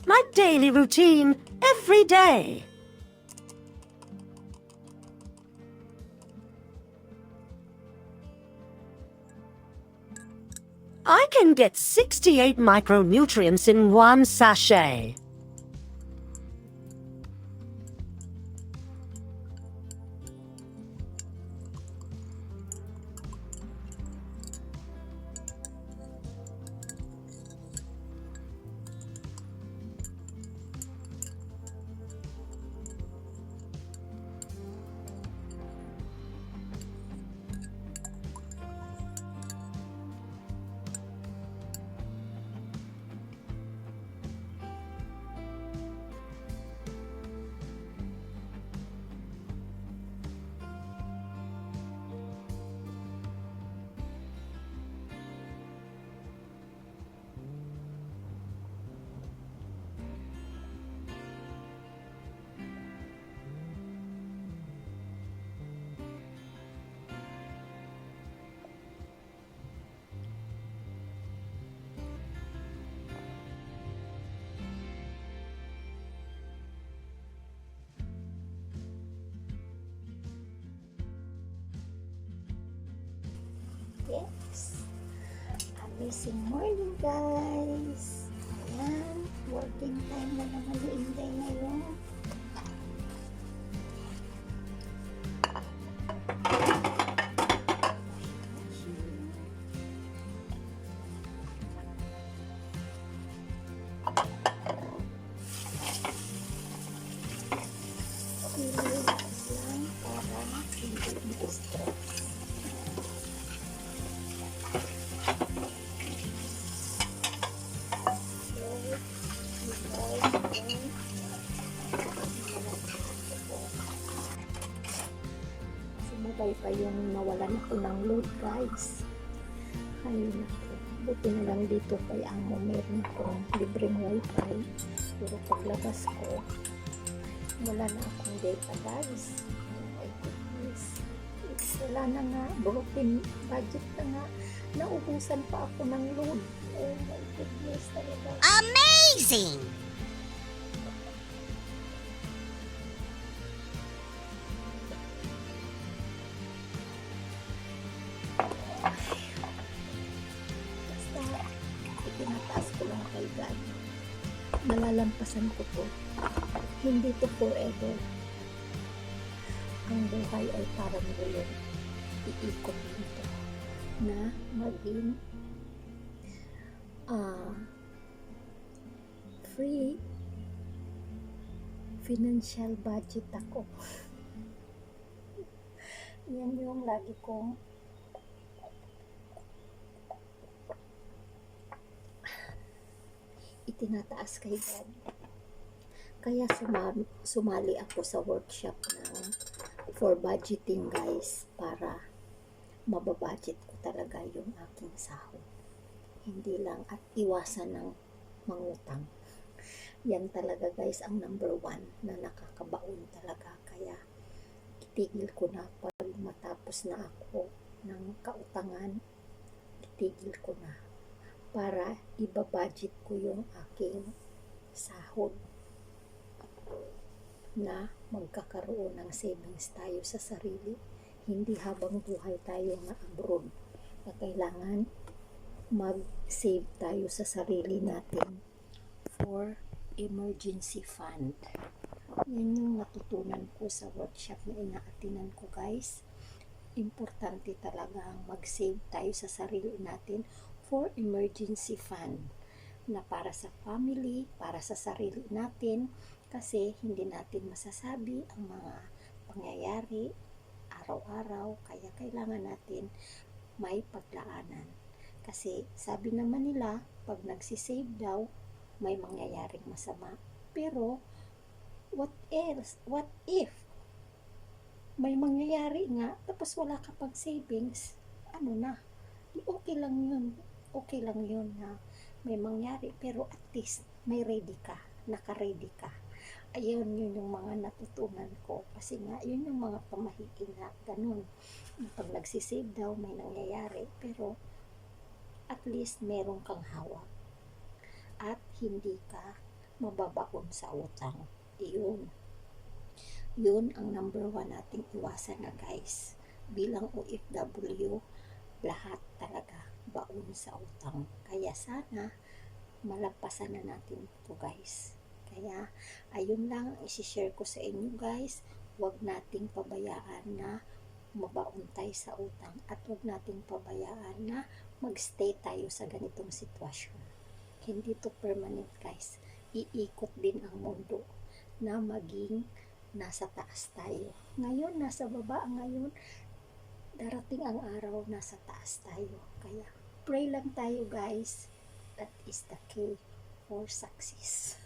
My daily routine every day. I can get 68 micronutrients in one sachet. Yes. Amazing morning, guys. Ayan. Working time na naman ni Inday ngayon. Relax lang para hindi ma-stress. Sumabay pa yung nawalan ako ng load, guys. Ay, naku. Buti na lang dito kay amo meron akong libreng wifi. Pero paglabas ko, wala na akong data, guys. Oh my goodness. Wala na nga. Broken budget na nga. Naubusan pa ako ng load. Oh my goodness talaga. Amazing! Basta, itinataas ko lang kay God. Malalampasan ko to. Hindi to forever. Ang buhay ay parang gulong. Iikot dito. Na maging free financial budget ako. Yan yung lagi kong itinataas kay God. Kaya sumali ako sa workshop na for budgeting, guys, para mababudget ko talaga yung aking sahod. Hindi lang at iwasan ng mangutang. Yan talaga, guys, ang number 1 na nakakabaon talaga. Kaya itigil ko na pag matapos na ako ng kautangan, itigil ko na para ibabudget ko yung aking sahod na magkakaroon ng savings tayo sa sarili, hindi habang buhay tayo na abroad na kailangan mag-save tayo sa sarili natin for emergency fund. Yan yung natutunan ko sa workshop na inaatinan ko, guys. Importante talaga ang mag-save tayo sa sarili natin for emergency fund na para sa family, para sa sarili natin, kasi hindi natin masasabi ang mga pangyayari araw-araw, kaya kailangan natin may paglaanan. Kasi sabi naman nila, pag nagsisave daw, may mangyayaring masama. Pero, what else? What if? May mangyayari nga, tapos wala ka pang savings, ano na? Okay lang yun. Okay lang yun na may mangyari, pero at least may ready ka, naka-ready ka. Ayun, yun yung mga natutunan ko. Kasi nga, yun yung mga pamahiin na ganun. Pag nagsisave daw, may nangyayari, pero at least meron kang hawak. At hindi ka mababaon sa utang. Yun ang number 1 nating iwasan na guys. Bilang OFW, lahat talaga baon sa utang. Kaya sana malagpasan na natin ito guys. Kaya ayun lang ang isi-share ko sa inyo guys. Huwag nating pabayaan na mabaon tayo sa utang at huwag nating pabayaan na magstay tayo sa ganitong sitwasyon. Hindi to permanent guys. Iikot din ang mundo na maging nasa taas tayo. Ngayon, nasa baba. Ngayon, darating ang araw nasa taas tayo. Kaya, pray lang tayo guys. That is the key for success.